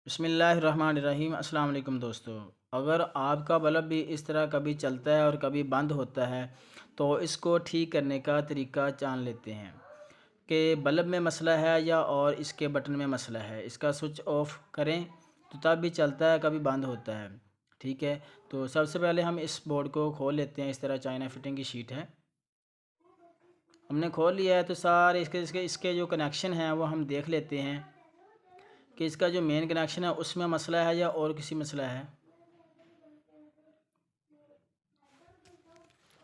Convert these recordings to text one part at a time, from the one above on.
बिस्मिल्लाहिर्रहमानिर्रहीम। अस्सलाम वालेकुम दोस्तों। अगर आपका बल्ब भी इस तरह कभी चलता है और कभी बंद होता है तो इसको ठीक करने का तरीका जान लेते हैं कि बल्ब में मसला है या और इसके बटन में मसला है। इसका स्विच ऑफ करें तो तब भी चलता है, कभी बंद होता है। ठीक है, तो सबसे पहले हम इस बोर्ड को खोल लेते हैं। इस तरह चाइना फिटिंग की शीट है, हमने खोल लिया है। तो सारे इसके इसके इसके जो कनेक्शन हैं वो हम देख लेते हैं कि इसका जो मेन कनेक्शन है उसमें मसला है या और किसी मसला है।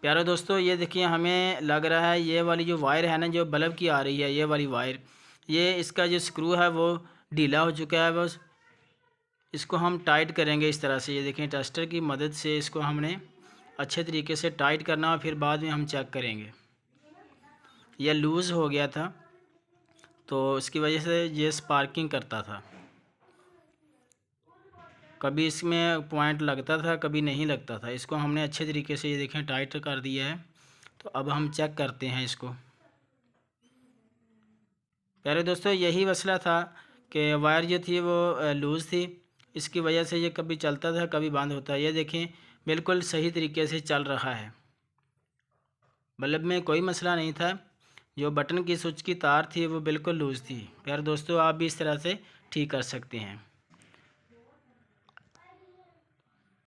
प्यारे दोस्तों, ये देखिए, हमें लग रहा है ये वाली जो वायर है ना, जो बल्ब की आ रही है, ये वाली वायर, ये इसका जो स्क्रू है वो ढीला हो चुका है। बस इसको हम टाइट करेंगे इस तरह से। ये देखें, टेस्टर की मदद से इसको हमने अच्छे तरीके से टाइट करना और फिर बाद में हम चेक करेंगे। यह लूज़ हो गया था तो इसकी वजह से ये स्पार्किंग करता था। कभी इसमें पॉइंट लगता था, कभी नहीं लगता था। इसको हमने अच्छे तरीके से, ये देखें, टाइट कर दिया है। तो अब हम चेक करते हैं इसको। प्यारे दोस्तों, यही मसला था कि वायर जो थी वो लूज़ थी। इसकी वजह से ये कभी चलता था, कभी बंद होता है। ये देखें, बिल्कुल सही तरीके से चल रहा है। बल्ब में कोई मसला नहीं था। जो बटन की स्विच की तार थी वो बिल्कुल लूज़ थी। प्यारे दोस्तों, आप भी इस तरह से ठीक कर सकते हैं।